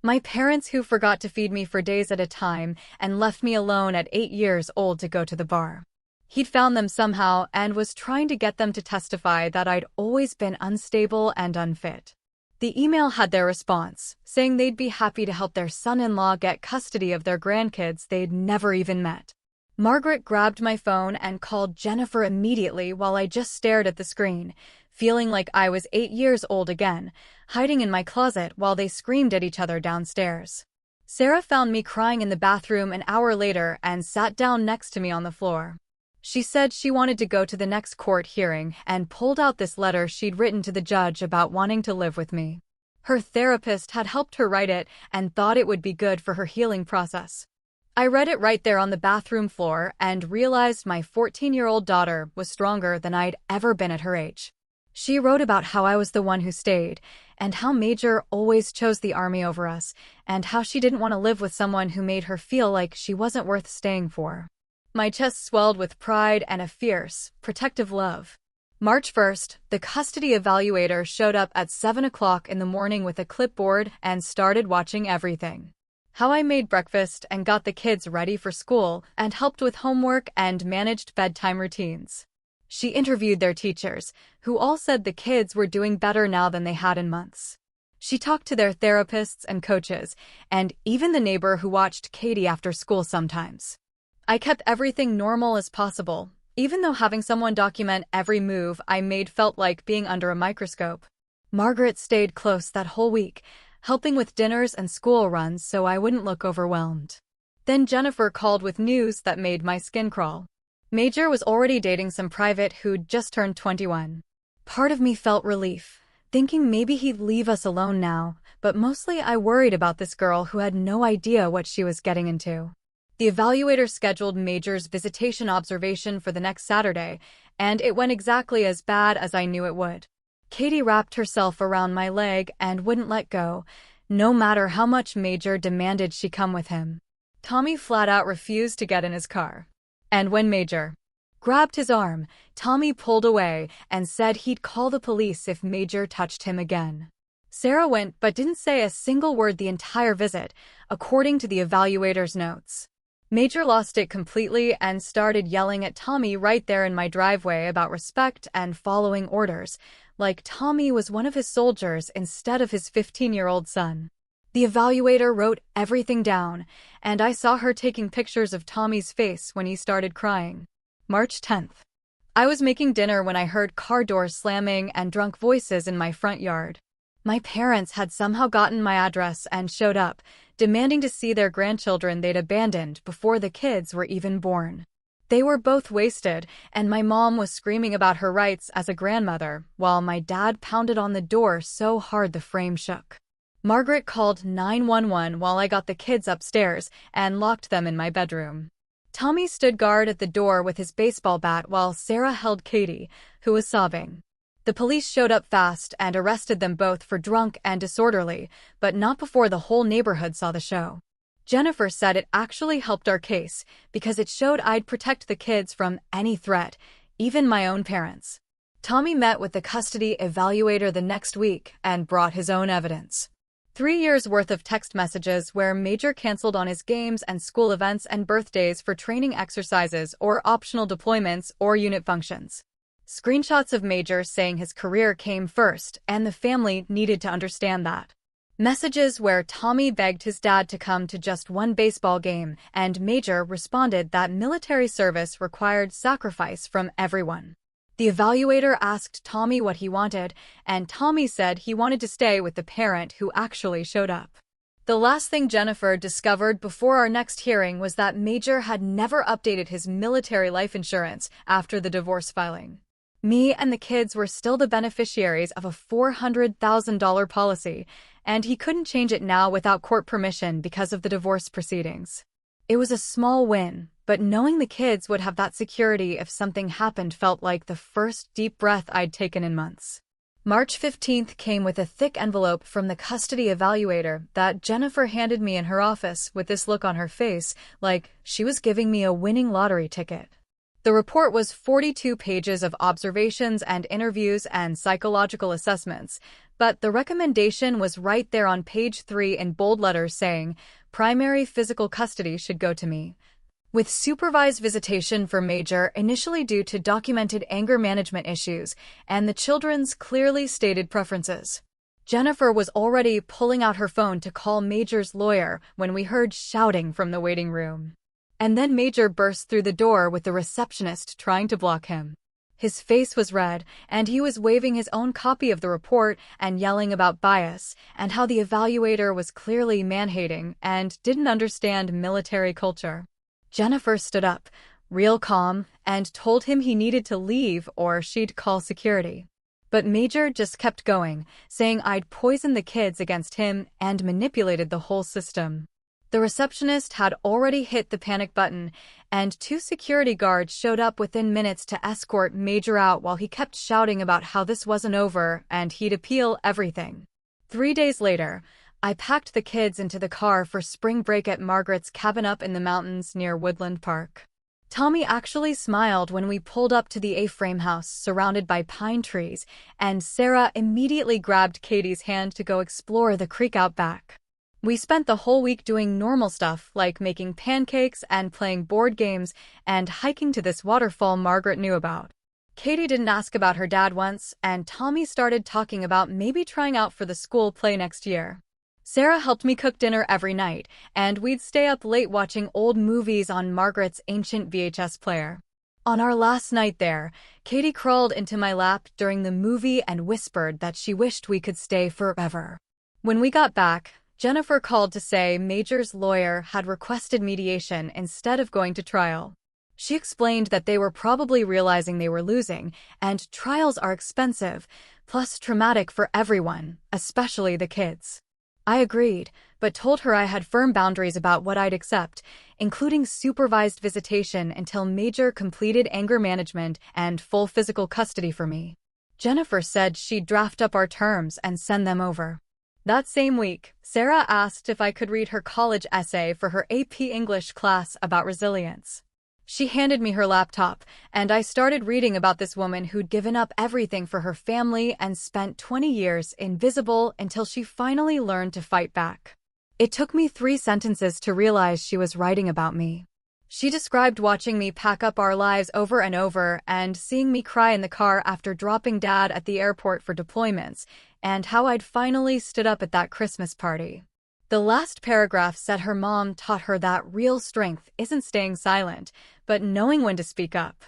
Speaker 1: My parents who forgot to feed me for days at a time and left me alone at 8 years old to go to the bar. He'd found them somehow and was trying to get them to testify that I'd always been unstable and unfit. The email had their response, saying they'd be happy to help their son-in-law get custody of their grandkids they'd never even met. Margaret grabbed my phone and called Jennifer immediately while I just stared at the screen, feeling like I was 8 years old again, hiding in my closet while they screamed at each other downstairs. Sarah found me crying in the bathroom an hour later and sat down next to me on the floor. She said she wanted to go to the next court hearing and pulled out this letter she'd written to the judge about wanting to live with me. Her therapist had helped her write it and thought it would be good for her healing process. I read it right there on the bathroom floor and realized my 14-year-old daughter was stronger than I'd ever been at her age. She wrote about how I was the one who stayed, and how Major always chose the army over us, and how she didn't want to live with someone who made her feel like she wasn't worth staying for. My chest swelled with pride and a fierce, protective love. March 1st, the custody evaluator showed up at 7 o'clock in the morning with a clipboard and started watching everything. How I made breakfast and got the kids ready for school and helped with homework and managed bedtime routines. She interviewed their teachers, who all said the kids were doing better now than they had in months. She talked to their therapists and coaches, and even the neighbor who watched Katie after school sometimes. I kept everything normal as possible, even though having someone document every move I made felt like being under a microscope. Margaret stayed close that whole week, helping with dinners and school runs so I wouldn't look overwhelmed. Then Jennifer called with news that made my skin crawl. Major was already dating some private who'd just turned 21. Part of me felt relief, thinking maybe he'd leave us alone now, but mostly I worried about this girl who had no idea what she was getting into. The evaluator scheduled Major's visitation observation for the next Saturday, and it went exactly as bad as I knew it would. Katie wrapped herself around my leg and wouldn't let go, no matter how much Major demanded she come with him. Tommy flat out refused to get in his car. And when Major grabbed his arm, Tommy pulled away and said he'd call the police if Major touched him again. Sarah went but didn't say a single word the entire visit, according to the evaluator's notes. Major lost it completely and started yelling at Tommy right there in my driveway about respect and following orders, like Tommy was one of his soldiers instead of his 15-year-old son. The evaluator wrote everything down, and I saw her taking pictures of Tommy's face when he started crying. March 10th. I was making dinner when I heard car doors slamming and drunk voices in my front yard. My parents had somehow gotten my address and showed up, demanding to see their grandchildren they'd abandoned before the kids were even born. They were both wasted, and my mom was screaming about her rights as a grandmother, while my dad pounded on the door so hard the frame shook. Margaret called 911 while I got the kids upstairs and locked them in my bedroom. Tommy stood guard at the door with his baseball bat while Sarah held Katie, who was sobbing. The police showed up fast and arrested them both for drunk and disorderly, but not before the whole neighborhood saw the show. Jennifer said it actually helped our case because it showed I'd protect the kids from any threat, even my own parents. Tommy met with the custody evaluator the next week and brought his own evidence. 3 years worth of text messages where Major canceled on his games and school events and birthdays for training exercises or optional deployments or unit functions. Screenshots of Major saying his career came first and the family needed to understand that. Messages where Tommy begged his dad to come to just one baseball game and Major responded that military service required sacrifice from everyone. The evaluator asked Tommy what he wanted, and Tommy said he wanted to stay with the parent who actually showed up. The last thing Jennifer discovered before our next hearing was that Major had never updated his military life insurance after the divorce filing. Me and the kids were still the beneficiaries of a $400,000 policy, and he couldn't change it now without court permission because of the divorce proceedings. It was a small win, but knowing the kids would have that security if something happened felt like the first deep breath I'd taken in months. March 15th came with a thick envelope from the custody evaluator that Jennifer handed me in her office with this look on her face, like she was giving me a winning lottery ticket. The report was 42 pages of observations and interviews and psychological assessments, but the recommendation was right there on page 3 in bold letters saying, primary physical custody should go to me, with supervised visitation for Major initially due to documented anger management issues and the children's clearly stated preferences. Jennifer was already pulling out her phone to call Major's lawyer when we heard shouting from the waiting room. And then Major burst through the door with the receptionist trying to block him. His face was red, and he was waving his own copy of the report and yelling about bias and how the evaluator was clearly man-hating and didn't understand military culture. Jennifer stood up, real calm, and told him he needed to leave or she'd call security. But Major just kept going, saying I'd poisoned the kids against him and manipulated the whole system. The receptionist had already hit the panic button, and 2 security guards showed up within minutes to escort Major out while he kept shouting about how this wasn't over and he'd appeal everything. 3 days later, I packed the kids into the car for spring break at Margaret's cabin up in the mountains near Woodland Park. Tommy actually smiled when we pulled up to the A-frame house surrounded by pine trees, and Sarah immediately grabbed Katie's hand to go explore the creek out back. We spent the whole week doing normal stuff like making pancakes and playing board games and hiking to this waterfall Margaret knew about. Katie didn't ask about her dad once, and Tommy started talking about maybe trying out for the school play next year. Sarah helped me cook dinner every night, and we'd stay up late watching old movies on Margaret's ancient VHS player. On our last night there, Katie crawled into my lap during the movie and whispered that she wished we could stay forever. When we got back, Jennifer called to say Major's lawyer had requested mediation instead of going to trial. She explained that they were probably realizing they were losing, and trials are expensive, plus traumatic for everyone, especially the kids. I agreed, but told her I had firm boundaries about what I'd accept, including supervised visitation until Major completed anger management and full physical custody for me. Jennifer said she'd draft up our terms and send them over. That same week, Sarah asked if I could read her college essay for her AP English class about resilience. She handed me her laptop, and I started reading about this woman who'd given up everything for her family and spent 20 years invisible until she finally learned to fight back. It took me 3 sentences to realize she was writing about me. She described watching me pack up our lives over and over and seeing me cry in the car after dropping Dad at the airport for deployments, and how I'd finally stood up at that Christmas party. The last paragraph said her mom taught her that real strength isn't staying silent, but knowing when to speak up.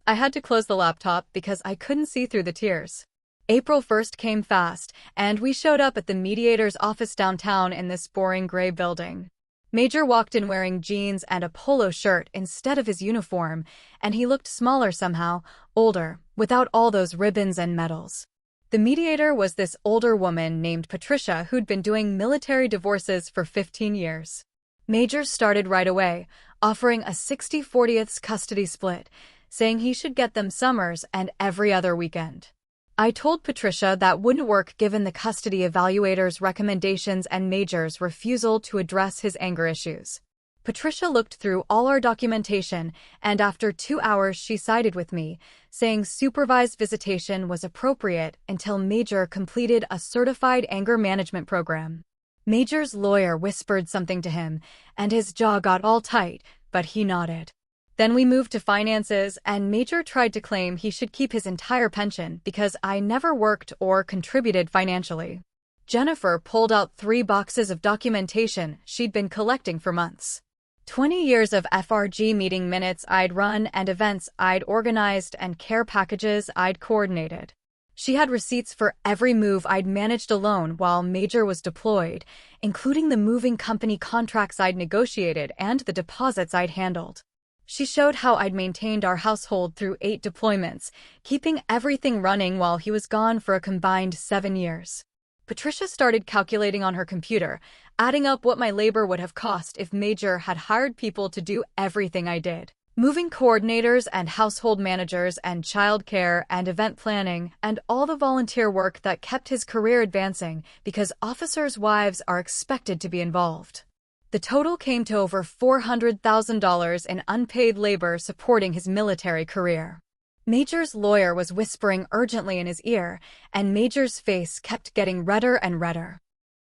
Speaker 1: I had to close the laptop because I couldn't see through the tears. April 1st came fast, and we showed up at the mediator's office downtown in this boring gray building. Major walked in wearing jeans and a polo shirt instead of his uniform, and he looked smaller somehow, older, without all those ribbons and medals. The mediator was this older woman named Patricia who'd been doing military divorces for 15 years. Major started right away, offering a 60/40 custody split, saying he should get them summers and every other weekend. I told Patricia that wouldn't work given the custody evaluator's recommendations and Major's refusal to address his anger issues. Patricia looked through all our documentation, and after 2 hours she sided with me, saying supervised visitation was appropriate until Major completed a certified anger management program. Major's lawyer whispered something to him, and his jaw got all tight, but he nodded. Then we moved to finances, and Major tried to claim he should keep his entire pension because I never worked or contributed financially. Jennifer pulled out 3 boxes of documentation she'd been collecting for months. 20 years of FRG meeting minutes I'd run and events I'd organized and care packages I'd coordinated. She had receipts for every move I'd managed alone while Major was deployed, including the moving company contracts I'd negotiated and the deposits I'd handled. She showed how I'd maintained our household through 8 deployments, keeping everything running while he was gone for a combined 7 years. Patricia started calculating on her computer, adding up what my labor would have cost if Major had hired people to do everything I did. Moving coordinators and household managers and childcare and event planning and all the volunteer work that kept his career advancing because officers' wives are expected to be involved. The total came to over $400,000 in unpaid labor supporting his military career. Major's lawyer was whispering urgently in his ear, and Major's face kept getting redder and redder.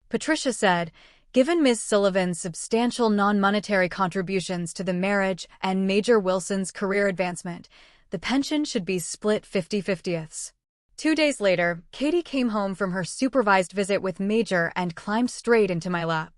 Speaker 1: Patricia said, given Ms. Sullivan's substantial non-monetary contributions to the marriage and Major Wilson's career advancement, the pension should be split 50-50ths. 2 days later, Katie came home from her supervised visit with Major and climbed straight into my lap.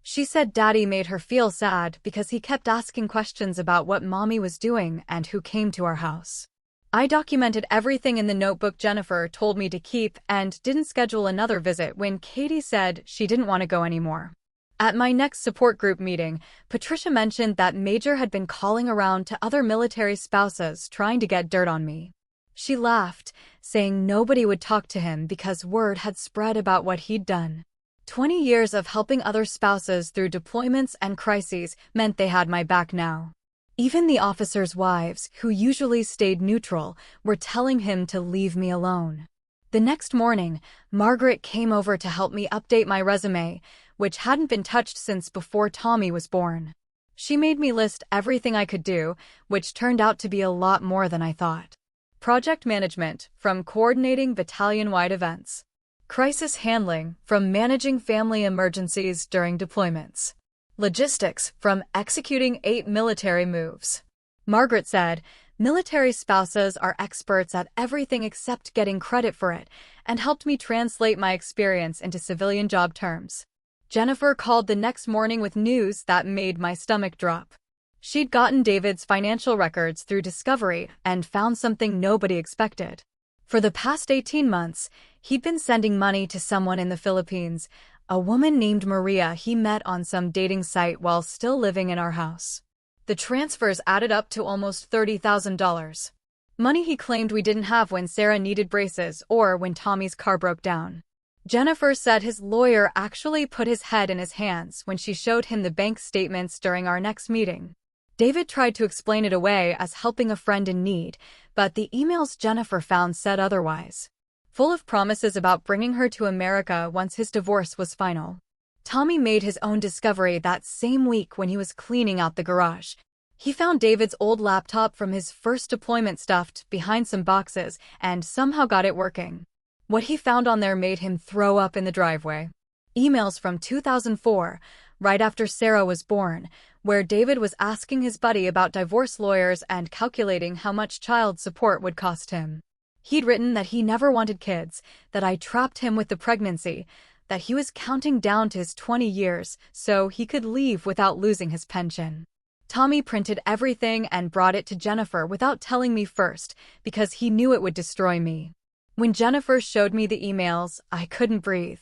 Speaker 1: She said Daddy made her feel sad because he kept asking questions about what Mommy was doing and who came to our house. I documented everything in the notebook Jennifer told me to keep and didn't schedule another visit when Katie said she didn't want to go anymore. At my next support group meeting, Patricia mentioned that Major had been calling around to other military spouses trying to get dirt on me. She laughed, saying nobody would talk to him because word had spread about what he'd done. 20 years of helping other spouses through deployments and crises meant they had my back now. Even the officers' wives, who usually stayed neutral, were telling him to leave me alone. The next morning, Margaret came over to help me update my resume, which hadn't been touched since before Tommy was born. She made me list everything I could do, which turned out to be a lot more than I thought. Project management, from coordinating battalion-wide events. Crisis handling, from managing family emergencies during deployments. Logistics, from executing 8 military moves. Margaret said, military spouses are experts at everything except getting credit for it, and helped me translate my experience into civilian job terms. Jennifer called the next morning with news that made my stomach drop. She'd gotten David's financial records through Discovery and found something nobody expected. For the past 18 months, he'd been sending money to someone in the Philippines, a woman named Maria he met on some dating site while still living in our house. The transfers added up to almost $30,000. Money he claimed we didn't have when Sarah needed braces or when Tommy's car broke down. Jennifer said his lawyer actually put his head in his hands when she showed him the bank statements during our next meeting. David tried to explain it away as helping a friend in need, but the emails Jennifer found said otherwise. Full of promises about bringing her to America once his divorce was final. Tommy made his own discovery that same week when he was cleaning out the garage. He found David's old laptop from his first deployment stuffed behind some boxes and somehow got it working. What he found on there made him throw up in the driveway. Emails from 2004, right after Sarah was born, where David was asking his buddy about divorce lawyers and calculating how much child support would cost him. He'd written that he never wanted kids, that I trapped him with the pregnancy, that he was counting down to his 20 years so he could leave without losing his pension. Tommy printed everything and brought it to Jennifer without telling me first because he knew it would destroy me. When Jennifer showed me the emails, I couldn't breathe.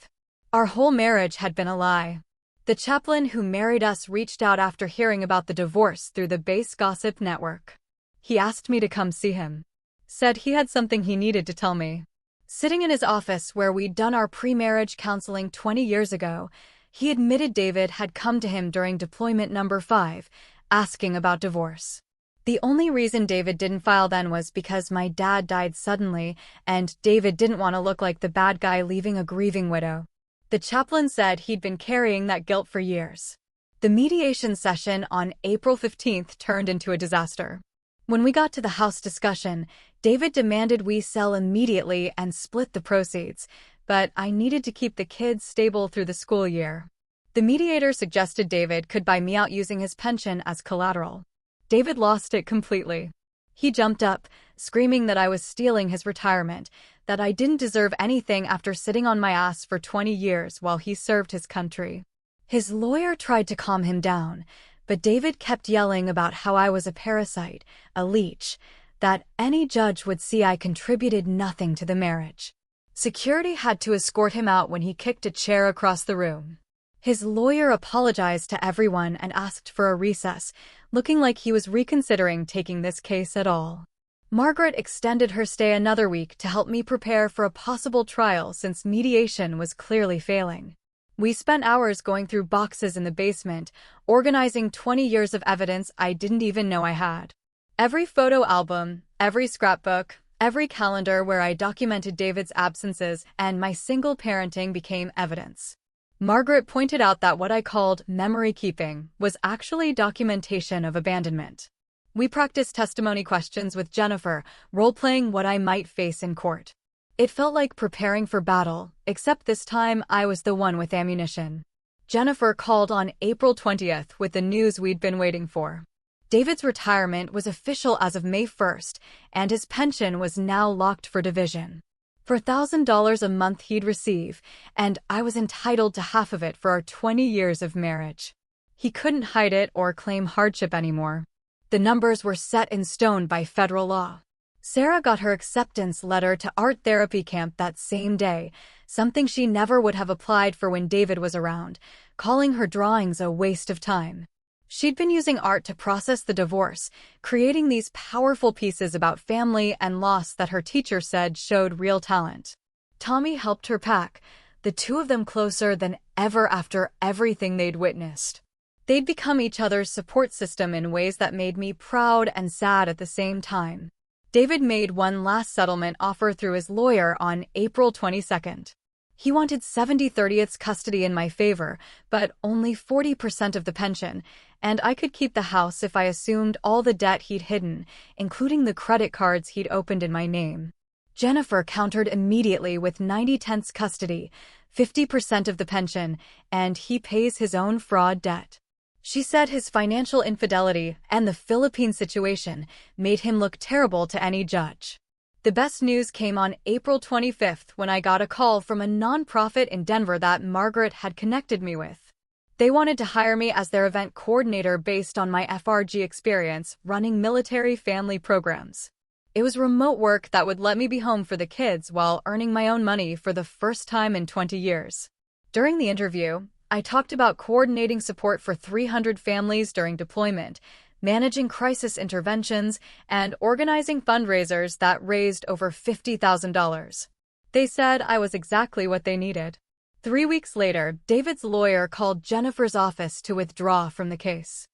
Speaker 1: Our whole marriage had been a lie. The chaplain who married us reached out after hearing about the divorce through the base gossip network. He asked me to come see him. Said he had something he needed to tell me. Sitting in his office where we'd done our pre-marriage counseling 20 years ago, he admitted David had come to him during deployment number 5, asking about divorce. The only reason David didn't file then was because my dad died suddenly, and David didn't want to look like the bad guy leaving a grieving widow. The chaplain said he'd been carrying that guilt for years. The mediation session on April 15th turned into a disaster. When we got to the house discussion, David demanded we sell immediately and split the proceeds, but I needed to keep the kids stable through the school year. The mediator suggested David could buy me out using his pension as collateral. David lost it completely. He jumped up, screaming that I was stealing his retirement, that I didn't deserve anything after sitting on my ass for 20 years while he served his country. His lawyer tried to calm him down, but David kept yelling about how I was a parasite, a leech, that any judge would see I contributed nothing to the marriage. Security had to escort him out when he kicked a chair across the room. His lawyer apologized to everyone and asked for a recess, looking like he was reconsidering taking this case at all. Margaret extended her stay another week to help me prepare for a possible trial since mediation was clearly failing. We spent hours going through boxes in the basement, organizing 20 years of evidence I didn't even know I had. Every photo album, every scrapbook, every calendar where I documented David's absences and my single parenting became evidence. Margaret pointed out that what I called memory keeping was actually documentation of abandonment. We practiced testimony questions with Jennifer, role-playing what I might face in court. It felt like preparing for battle, except this time I was the one with ammunition. Jennifer called on April 20th with the news we'd been waiting for. David's retirement was official as of May 1st, and his pension was now locked for division. For $1,000 a month he'd receive, and I was entitled to half of it for our 20 years of marriage. He couldn't hide it or claim hardship anymore. The numbers were set in stone by federal law. Sarah got her acceptance letter to art therapy camp that same day, something she never would have applied for when David was around, calling her drawings a waste of time. She'd been using art to process the divorce, creating these powerful pieces about family and loss that her teacher said showed real talent. Tommy helped her pack, the two of them closer than ever after everything they'd witnessed. They'd become each other's support system in ways that made me proud and sad at the same time. David made one last settlement offer through his lawyer on April 22nd. He wanted 70/30ths custody in my favor, but only 40% of the pension, and I could keep the house if I assumed all the debt he'd hidden, including the credit cards he'd opened in my name. Jennifer countered immediately with 90/10ths custody, 50% of the pension, and he pays his own fraud debt. She said his financial infidelity and the Philippine situation made him look terrible to any judge. The best news came on April 25th when I got a call from a nonprofit in Denver that Margaret had connected me with. They wanted to hire me as their event coordinator based on my FRG experience running military family programs. It was remote work that would let me be home for the kids while earning my own money for the first time in 20 years. During the interview, I talked about coordinating support for 300 families during deployment, managing crisis interventions, and organizing fundraisers that raised over $50,000. They said I was exactly what they needed. 3 weeks later, David's lawyer called Jennifer's office to withdraw from the case.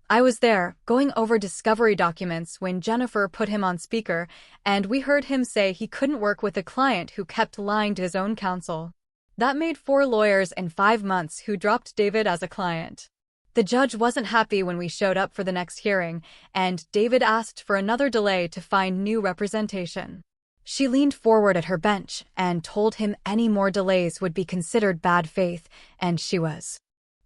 Speaker 1: I was there, going over discovery documents when Jennifer put him on speaker, and we heard him say he couldn't work with a client who kept lying to his own counsel. That made 4 lawyers in 5 months who dropped David as a client. The judge wasn't happy when we showed up for the next hearing, and David asked for another delay to find new representation. She leaned forward at her bench and told him any more delays would be considered bad faith, and she was.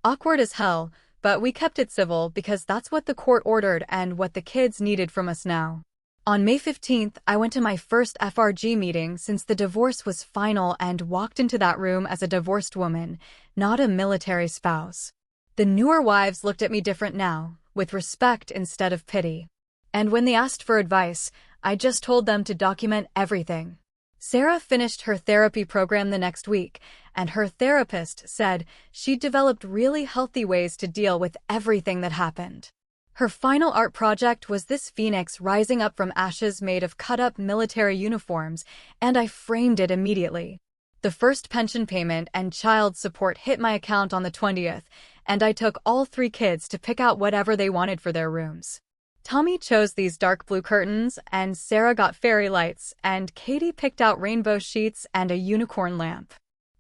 Speaker 1: Awkward as hell, but we kept it civil because that's what the court ordered and what the kids needed from us now. On May 15th, I went to my first FRG meeting since the divorce was final and walked into that room as a divorced woman, not a military spouse. The newer wives looked at me different now, with respect instead of pity. And when they asked for advice, I just told them to document everything. Sarah finished her therapy program the next week, and her therapist said she'd developed really healthy ways to deal with everything that happened. Her final art project was this phoenix rising up from ashes made of cut-up military uniforms, and I framed it immediately. The first pension payment and child support hit my account on the 20th, and I took all 3 kids to pick out whatever they wanted for their rooms. Tommy chose these dark blue curtains, and Sarah got fairy lights, and Katie picked out rainbow sheets and a unicorn lamp.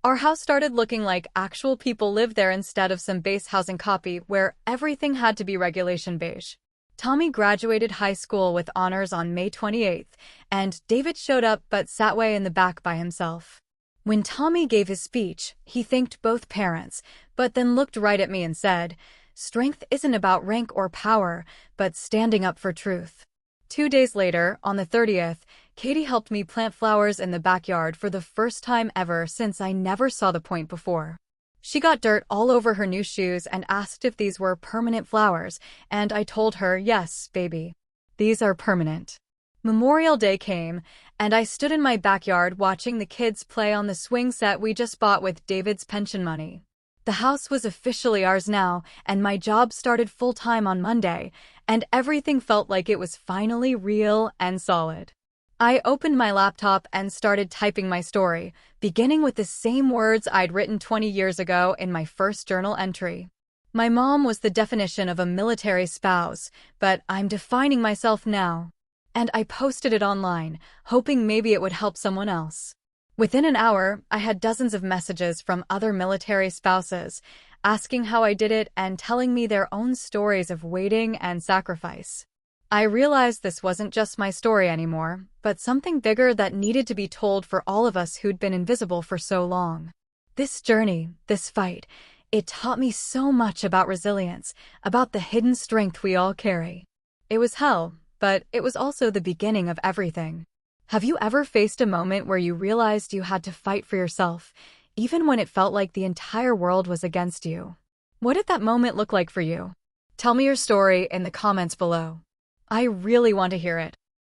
Speaker 1: Our house started looking like actual people lived there instead of some base housing copy where everything had to be regulation beige. Tommy graduated high school with honors on May 28th, and David showed up but sat way in the back by himself. When Tommy gave his speech, he thanked both parents, but then looked right at me and said, "Strength isn't about rank or power, but standing up for truth." 2 days later, on the 30th, Katie helped me plant flowers in the backyard for the first time ever since I never saw the point before. She got dirt all over her new shoes and asked if these were permanent flowers, and I told her, "Yes, baby. These are permanent." Memorial Day came, and I stood in my backyard watching the kids play on the swing set we just bought with David's pension money. The house was officially ours now, and my job started full-time on Monday, and everything felt like it was finally real and solid. I opened my laptop and started typing my story, beginning with the same words I'd written 20 years ago in my first journal entry. My mom was the definition of a military spouse, but I'm defining myself now. And I posted it online, hoping maybe it would help someone else. Within an hour, I had dozens of messages from other military spouses, asking how I did it and telling me their own stories of waiting and sacrifice. I realized this wasn't just my story anymore, but something bigger that needed to be told for all of us who'd been invisible for so long. This journey, this fight, it taught me so much about resilience, about the hidden strength we all carry. It was hell, but it was also the beginning of everything. Have you ever faced a moment where you realized you had to fight for yourself, even when it felt like the entire world was against you? What did that moment look like for you? Tell me your story in the comments below. I really want to hear it.